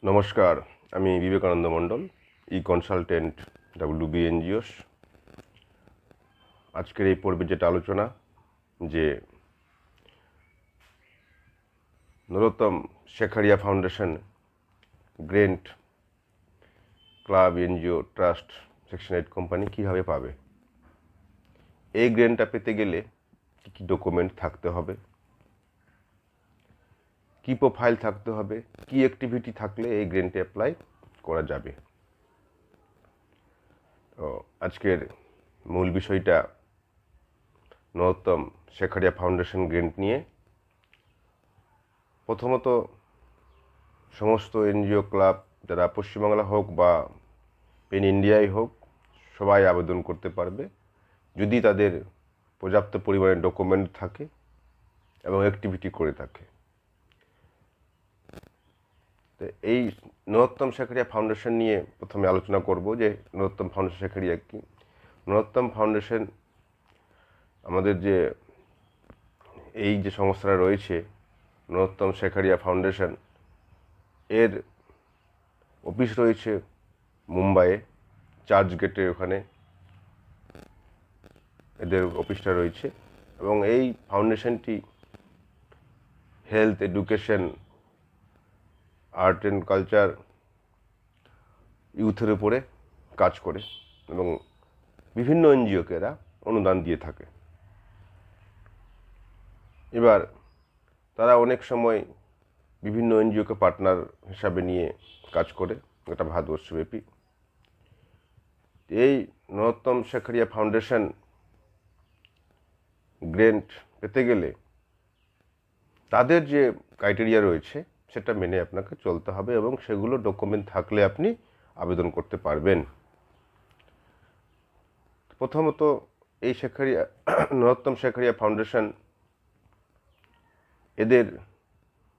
নমস্কার, আমি Vivekananda Mondal, consultant WB NGOs। আজকের এই পর্বে যেটা আলোচনা যে Narottam Sekhsaria foundation grant club NGO trust section 8 company কীভাবে পাবে। এই গ্রেন্টটা পেতে গেলে কী কী ডকুমেন্ট থাকতে হবে, কী প্রোফাইল থাকতে হবে, কী অ্যাক্টিভিটি থাকলে এই গ্রেন্টে অ্যাপ্লাই করা যাবে। তো আজকের মূল বিষয়টা নরোত্তম শেখারিয়া ফাউন্ডেশন গ্রেন্ট নিয়ে। প্রথমত সমস্ত এনজিও ক্লাব যারা পশ্চিমবাংলা হোক বা পেন ইন্ডিয়ায় হোক সবাই আবেদন করতে পারবে যদি তাদের পর্যাপ্ত পরিমাণে ডকুমেন্ট থাকে এবং অ্যাক্টিভিটি করে থাকে। তো এই নরোত্তম শেখারিয়া ফাউন্ডেশন নিয়ে প্রথমে আলোচনা করব যে নরোত্তম ফাউন্ডেশন শেখারিয়া কি। নরোত্তম ফাউন্ডেশন আমাদের যে এই যে সংস্থাটা রয়েছে নরোত্তম শেখারিয়া ফাউন্ডেশন, এর অফিস রয়েছে মুম্বাইয়ে চার্চ গেটের ওখানে এদের অফিসটা রয়েছে। এবং এই ফাউন্ডেশনটি health, education, art and culture, ইউথের উপরে কাজ করে এবং বিভিন্ন এনজিওকে এরা অনুদান দিয়ে থাকে। এবার তারা অনেক সময় বিভিন্ন এনজিওকে পার্টনার হিসাবে নিয়ে কাজ করে গোটা ভারতবর্ষব্যাপী। এই নরোত্তম শেখারিয়া ফাউন্ডেশন গ্রেন্ট পেতে গেলে তাদের যে ক্রাইটেরিয়া রয়েছে সেটা মেনে আপনাকে চলতে হবে এবং সেগুলো ডকুমেন্ট থাকলে আপনি আবেদন করতে পারবেন। প্রথমত এই নরোত্তম শেখারিয়া ফাউন্ডেশন এদের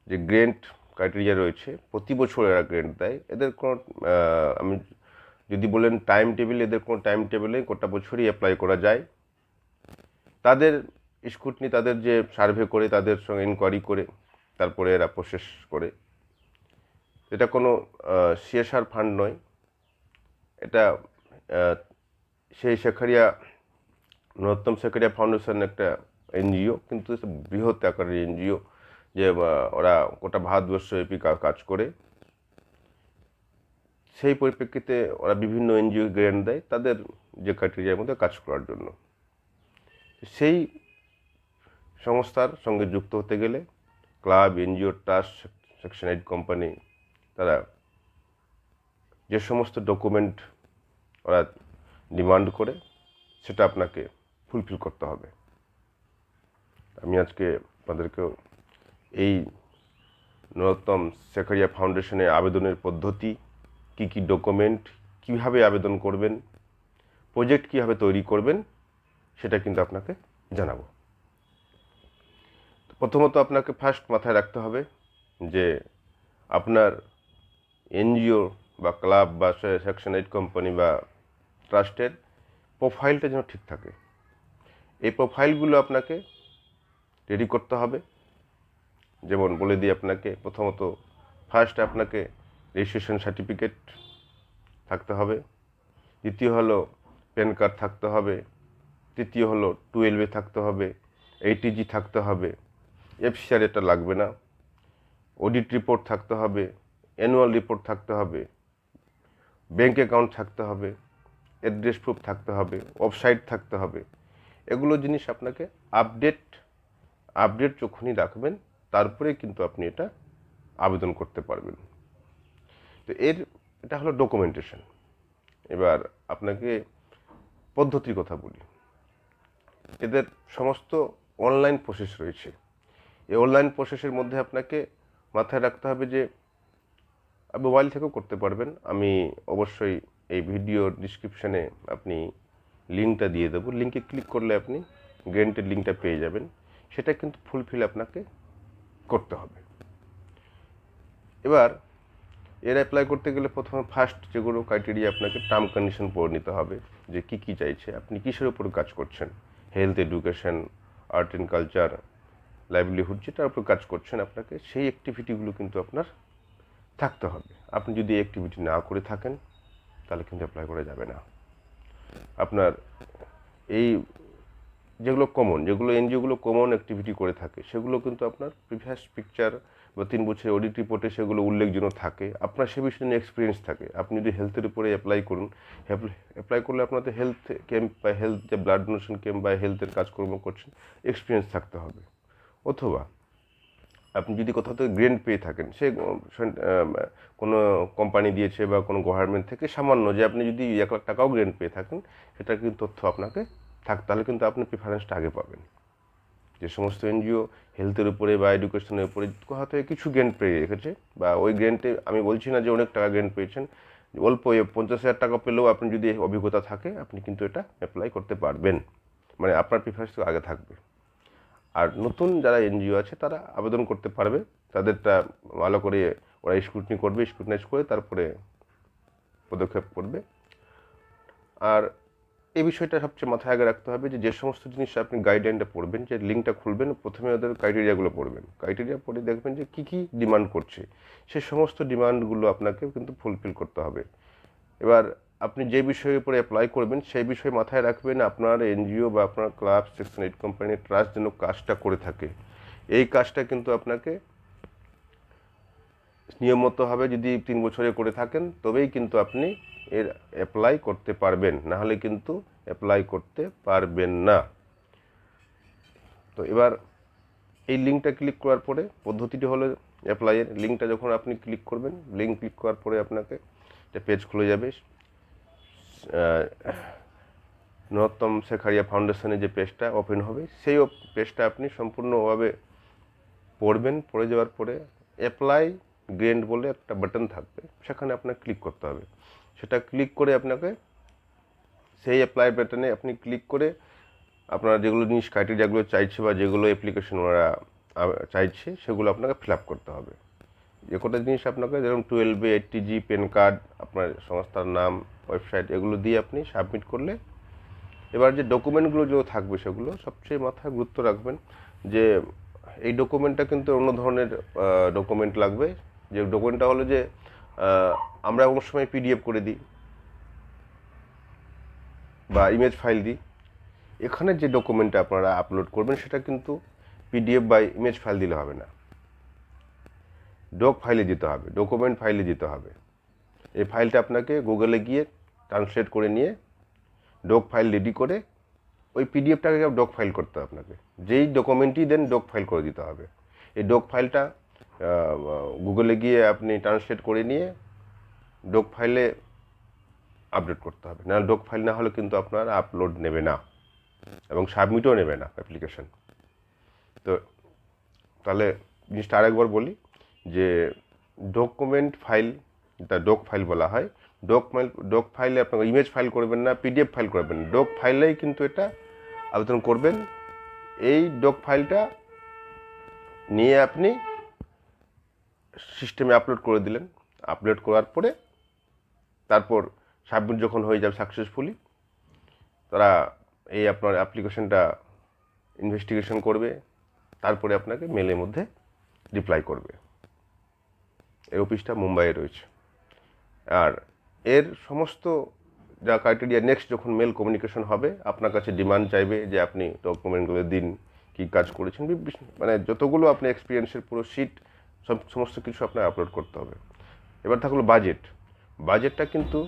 যে গ্রেন্ট ক্রাইটেরিয়া রয়েছে প্রতি বছর এরা গ্রেন্ট দেয়। এদের কোনো আমি যদি বলেন টাইম টেবিল, এদের কোনো টাইম টেবিল নেই, গোটা বছরই অ্যাপ্লাই করা যায়। তাদের স্ক্রুটনি, তাদের যে সার্ভে করে তাদের সঙ্গে ইনকোয়ারি করে তারপরে এরা প্রসেস করে। এটা কোনো CSR ফান্ড নয়, এটা সেই নরোত্তম শেখারিয়া ফাউন্ডেশন একটা এনজিও, কিন্তু বৃহৎ আকারের এনজিও যে ওরা গোটা ভারতবর্ষব্যাপী কাজ করে। সেই পরিপ্রেক্ষিতে ওরা বিভিন্ন এনজিও গ্রেন্ট দেয় তাদের যে ক্রাইটেরিয়ার মধ্যে কাজ করার জন্য। সেই সংস্থার সঙ্গে যুক্ত হতে গেলে club, NGO, trust section 8 company তারা যে সমস্ত ডকুমেন্ট ওরা ডিমান্ড করে সেটা আপনাকে ফুলফিল করতে হবে। আমি আজকে আপনাদেরকেও এই নরোত্তম শেখারিয়া ফাউন্ডেশনে আবেদনের পদ্ধতি, কি কি ডকুমেন্ট, কিভাবে আবেদন করবেন, প্রজেক্ট কীভাবে তৈরি করবেন সেটা কিন্তু আপনাকে জানাবো। প্রথমত আপনাকে ফার্স্ট মাথায় রাখতে হবে যে আপনার এনজিও বা ক্লাব বা সেকশন 8 কোম্পানি বা ট্রাস্টের প্রোফাইলটা যেন ঠিক থাকে। এই প্রোফাইলগুলো আপনাকে রেডি করতে হবে। যেমন বলে দিই আপনাকে, প্রথমত ফার্স্ট আপনাকে রেজিস্ট্রেশন সার্টিফিকেট থাকতে হবে, দ্বিতীয় হলো প্যান কার্ড থাকতে হবে, তৃতীয় হলো 12 থাকতে হবে, ATG থাকতে হবে, FCR এটা লাগবে না, অডিট রিপোর্ট থাকতে হবে, অ্যানুয়াল রিপোর্ট থাকতে হবে, ব্যাঙ্ক অ্যাকাউন্ট থাকতে হবে, অ্যাড্রেস প্রুফ থাকতে হবে, ওয়েবসাইট থাকতে হবে। এগুলো জিনিস আপনাকে আপডেট যখনই রাখবেন তারপরে কিন্তু আপনি এটা আবেদন করতে পারবেন। তো এটা হলো ডকুমেন্টেশন। এবার আপনাকে পদ্ধতির কথা বলি। এদের সমস্ত অনলাইন প্রসেস রয়েছে। এই অনলাইন প্রসেসের মধ্যে আপনাকে মাথায় রাখতে হবে যে মোবাইল থেকেও করতে পারবেন। আমি অবশ্যই এই ভিডিও ডিসক্রিপশানে আপনি লিঙ্কটা দিয়ে দেবো, লিঙ্কে ক্লিক করলে আপনি গ্রেন্টের লিঙ্কটা পেয়ে যাবেন। সেটা কিন্তু ফুলফিল আপনাকে করতে হবে। এবার অ্যাপ্লাই করতে গেলে প্রথমে ফার্স্ট যেগুলো ক্রাইটেরিয়া আপনাকে টার্ম কন্ডিশন পড়ে নিতে হবে যে কী চাইছে, আপনি কিসের উপর কাজ করছেন, health, education, art and culture, livelihood, যেটার উপর কাজ করছেন আপনাকে সেই অ্যাক্টিভিটিগুলো কিন্তু আপনার থাকতে হবে। আপনি যদি এই অ্যাক্টিভিটি না করে থাকেন তাহলে কিন্তু অ্যাপ্লাই করা যাবে না। আপনার এই যেগুলো কমন, যেগুলো এনজিওগুলো কমন অ্যাক্টিভিটি করে থাকে সেগুলো কিন্তু আপনার প্রিভিয়াস পিকচার বা 3 বছরের অডিট রিপোর্টে সেগুলো উল্লেখজনক থাকে, আপনার সে বিষয়ে নিয়ে এক্সপিরিয়েন্স থাকে। আপনি যদি হেলথের উপরে অ্যাপ্লাই করুন, অ্যাপ্লাই করলে আপনাদের হেলথ ক্যাম্প বা হেলথ যে ব্লাড ডোনেশন ক্যাম্প বা হেলথের কাজকর্ম করছেন এক্সপিরিয়েন্স থাকতে হবে। অথবা আপনি যদি কোথাও থেকে গ্রেন্ট পেয়ে থাকেন, সে কোনো কোম্পানি দিয়েছে বা কোনো গভর্নমেন্ট থেকে সামান্য, যে আপনি যদি 1 লাখ টাকাও গ্রেন্ট পেয়ে থাকেন সেটার কিন্তু তথ্য আপনাকে তাহলে কিন্তু আপনি প্রিফারেন্সটা আগে পাবেন। যে সমস্ত এনজিও হেলথের উপরে বা এডুকেশনের উপরে কোথা থেকে কিছু গ্রেন্ট পেয়ে রেখেছে, বা ওই গ্রেন্টে আমি বলছি না যে অনেক টাকা গ্রেন্ট পেয়েছেন, অল্প 50,000 টাকা পেলেও আপনি যদি অভিজ্ঞতা থাকে আপনি কিন্তু এটা অ্যাপ্লাই করতে পারবেন, মানে আপনার প্রিফারেন্স আগে থাকবে। আর নতুন যারা এনজিও আছে তারা আবেদন করতে পারবে, তাদেরটা ভালো করে ওরা স্ক্রুটিনাইজ করে তারপরে পদক্ষেপ করবে। আর এই বিষয়টা সবচেয়ে মাথায় আগে রাখতে হবে যে সমস্ত জিনিস আপনি গাইডলাইনটা পড়বেন, যে লিঙ্কটা খুলবেন, প্রথমে ওদের ক্রাইটেরিয়াগুলো পড়বেন। ক্রাইটেরিয়া পড়ে দেখবেন যে কী ডিমান্ড করছে, সে সমস্ত ডিমান্ডগুলো আপনাকে কিন্তু ফুলফিল করতে হবে। এবার আপনি যে বিষয়ের উপরে অ্যাপ্লাই করবেন সেই বিষয়ে মাথায় রাখবেন আপনার এনজিও বা আপনার ক্লাব, সেকশন 8 কোম্পানি, ট্রাস্ট যেন কাজটা করে থাকে। এই কাজটা কিন্তু আপনাকে নিয়মিতভাবে যদি 3 বছরে করে থাকেন তবেই কিন্তু আপনি এর অ্যাপ্লাই করতে পারবেন, নাহলে কিন্তু অ্যাপ্লাই করতে পারবেন না। তো এবার এই লিঙ্কটা ক্লিক করার পরে পদ্ধতিটি হলো অ্যাপ্লাইয়ের লিঙ্কটা যখন আপনি ক্লিক করবেন, লিঙ্ক ক্লিক করার পরে আপনাকে একটা পেজ খুলে যাবে। নরোত্তম শেখারিয়া ফাউন্ডেশনের যে পেজটা ওপেন হবে সেই পেজটা আপনি সম্পূর্ণভাবে পড়বেন। পড়ে যাওয়ার পরে অ্যাপ্লাই গ্রেন্ট বলে একটা বাটন থাকবে, সেখানে আপনাকে ক্লিক করতে হবে। সেটা ক্লিক করে আপনাকে সেই অ্যাপ্লাই বাটনে আপনি ক্লিক করে আপনারা যেগুলো জিনিস ক্রাইটেরিয়াগুলো চাইছে বা যেগুলো অ্যাপ্লিকেশন ওরা চাইছে সেগুলো আপনাকে ফিল আপ করতে হবে। যে কটা জিনিস আপনাকে, যেরকম 12A, 80G, প্যান কার্ড, আপনার সংস্থার নাম, ওয়েবসাইট, এগুলো দিয়ে আপনি সাবমিট করলে এবার যে ডকুমেন্টগুলো যেগুলো থাকবে সেগুলো সবচেয়ে মাথায় গুরুত্ব রাখবেন যে এই ডকুমেন্টটা কিন্তু অন্য ধরনের ডকুমেন্ট লাগবে। যে ডকুমেন্টটা হলো যে আমরা কোনো সময় পিডিএফ করে দিই বা ইমেজ ফাইল দিই, এখানে যে ডকুমেন্টটা আপনারা আপলোড করবেন সেটা কিন্তু পিডিএফ বা ইমেজ ফাইল দিলে হবে না, ডক ফাইলে দিতে হবে, ডকুমেন্ট ফাইলে দিতে হবে। এই ফাইলটা আপনাকে গুগলে গিয়ে ট্রান্সলেট করে নিয়ে ডক ফাইল রেডি করে ওই পিডিএফটাকে ডক ফাইল করতে হবে আপনাকে, যেই ডকুমেন্টই দেন ডক ফাইল করে দিতে হবে। এই ডক ফাইলটা গুগলে গিয়ে আপনি ট্রান্সলেট করে নিয়ে ডক ফাইলে আপডেট করতে হবে, নাহলে ডক ফাইল না হলে কিন্তু আপনার আপলোড নেবে না এবং সাবমিটও নেবে না অ্যাপ্লিকেশন। তো তাহলে জিনিসটা আরেকবার বলি যে ডকুমেন্ট ফাইল, এটা ডক ফাইল বলা হয়। ডক ফাইলে আপনার ইমেজ ফাইল করবেন না, পিডিএফ ফাইল করবেন না, ডক ফাইলেই কিন্তু এটা আবেদন করবেন। এই ডক ফাইলটা নিয়ে আপনি সিস্টেমে আপলোড করে দিলেন, আপলোড করার পরে তারপর সাবমিট যখন হয়ে যাবে সাকসেসফুলি, তারা এই আপনার অ্যাপ্লিকেশনটা ইনভেস্টিগেশন করবে, তারপরে আপনাকে মেলের মধ্যে রিপ্লাই করবে। এই অফিসটা মুম্বাইয়ে রয়েছে। আর এর সমস্ত যা ক্রাইটেরিয়া, নেক্সট যখন মেল কমিউনিকেশন হবে আপনার কাছে ডিমান্ড চাইবে যে আপনি ডকুমেন্টগুলো দিন, কী কাজ করেছেন, মানে যতগুলো আপনি এক্সপিরিয়েন্সের পুরো শিট সমস্ত কিছু আপনার আপলোড করতে হবে। এবার থাকলো বাজেটটা কিন্তু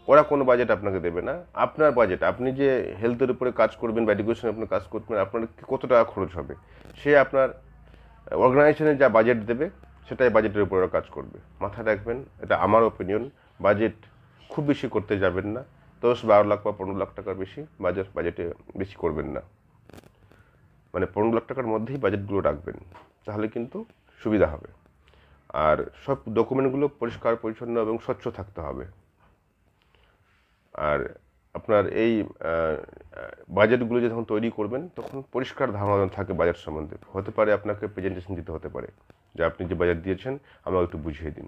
ওরা কোনো বাজেট আপনাকে দেবে না, আপনার বাজেট, আপনি যে হেলথের উপরে কাজ করবেন বা এডুকেশনে আপনি কাজ করবেন, আপনার কত টাকা খরচ হবে সে আপনার অর্গানাইজেশনের যা বাজেট দেবে সেটাই বাজেটের উপরে ওরা কাজ করবে। মাথায় রাখবেন, এটা আমার ওপিনিয়ন, বাজেট খুব বেশি করতে যাবেন না, 10-12 লাখ বা 15 লাখ টাকার বেশি বাজেটে বেশি করবেন না, মানে 15 লাখ টাকার মধ্যেই বাজেটগুলো রাখবেন, তাহলে কিন্তু সুবিধা হবে। আর সব ডকুমেন্টগুলো পরিষ্কার পরিচ্ছন্ন এবং স্বচ্ছ থাকতে হবে। আর আপনার এই বাজেটগুলো যখন তৈরি করবেন তখন পরিষ্কার ধারণা থাকে বাজেট সম্বন্ধে। হতে পারে আপনাকে প্রেজেন্টেশন দিতে হতে পারে যে আপনি যে বাজেট দিয়েছেন আমাকে একটু বুঝিয়ে দিন,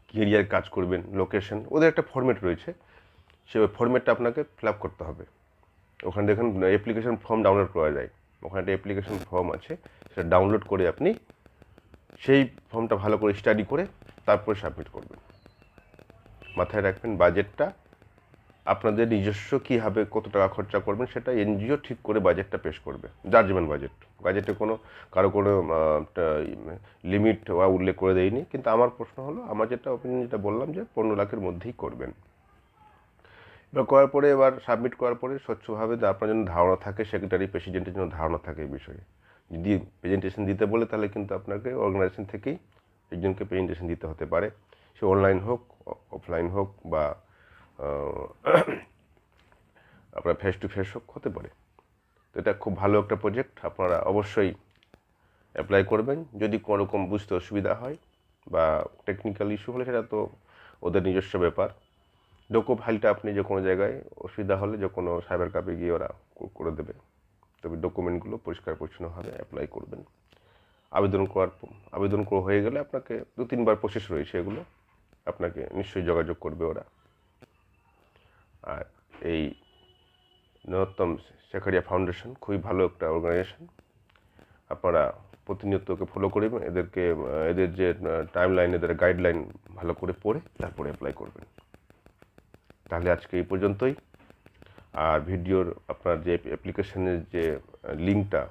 কী এরিয়ার কাজ করবেন, লোকেশন, ওদের একটা ফরম্যাট রয়েছে, সেই ফরম্যাটটা আপনাকে ফিল আপ করতে হবে। ওখানে দেখুন অ্যাপ্লিকেশন ফর্ম ডাউনলোড করা যায়, ওখানে একটা অ্যাপ্লিকেশন ফর্ম আছে, সেটা ডাউনলোড করে আপনি সেই ফর্মটা ভালো করে স্টাডি করে তারপরে সাবমিট করবেন। মাথায় রাখবেন বাজেটটা আপনাদের নিজস্ব কীভাবে কত টাকা খরচা করবেন সেটা এনজিও ঠিক করে বাজেটটা পেশ করবে, জাজমেন্ট বাজেটে কারো কোনো লিমিট বা উল্লেখ করে দেয়নি। কিন্তু আমার প্রশ্ন হলো, আমার অপিনিয়ন যেটা বললাম যে 15 লাখের মধ্যেই করবেন। এবার সাবমিট করার পরে স্বচ্ছভাবে আপনার জন্য ধারণা থাকে, সেক্রেটারি প্রেসিডেন্টের জন্য ধারণা থাকে এই বিষয়ে। যদি প্রেজেন্টেশন দিতে বলে তাহলে কিন্তু আপনাকে অর্গানাইজেশন থেকেই একজনকে প্রেজেন্টেশন দিতে হতে পারে, সে অনলাইন হোক অফলাইন হোক বা আপনার ফেস টু ফেস হোক, হতে পারে। তো এটা খুব ভালো একটা প্রজেক্ট, আপনারা অবশ্যই অ্যাপ্লাই করবেন। যদি কোনো রকম বুঝতে অসুবিধা হয় বা টেকনিক্যাল ইস্যু হলে সেটা তো ওদের নিজস্ব ব্যাপার। ডোকো ফাইলটা আপনি যে কোনো জায়গায় অসুবিধা হলে যে কোনো সাইবার ক্যাফে গিয়ে ওরা করে দেবে। তবে ডকুমেন্টগুলো পরিষ্কার পরিচ্ছন্নভাবে অ্যাপ্লাই করবেন। আবেদন হয়ে গেলে আপনাকে 2-3 বার প্রসেস রয়েছে, এগুলো আপনাকে নিশ্চয়ই যোগাযোগ করবে ওরা। আর এই নরোত্তম শেখারিয়া ফাউন্ডেশন খুবই ভালো একটা অর্গানাইজেশন। আপনারা প্রতিনিয়ত ওকে ফলো করবেন, এদের যে টাইমলাইন, এদের গাইডলাইন ভালো করে পড়ে তারপরে অ্যাপ্লাই করবেন। তাহলে আজকে এই পর্যন্তই। আর ভিডিওর আপনার যে অ্যাপ্লিকেশনের যে লিঙ্কটা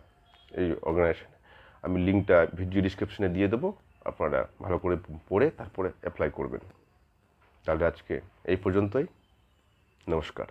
এই অর্গানাইজেশন, আমি লিঙ্কটা ভিডিও ডিসক্রিপশনে দিয়ে দেবো, আপনারা ভালো করে পড়ে তারপরে অ্যাপ্লাই করবেন। তাহলে আজকে এই পর্যন্তই, নমস্কার।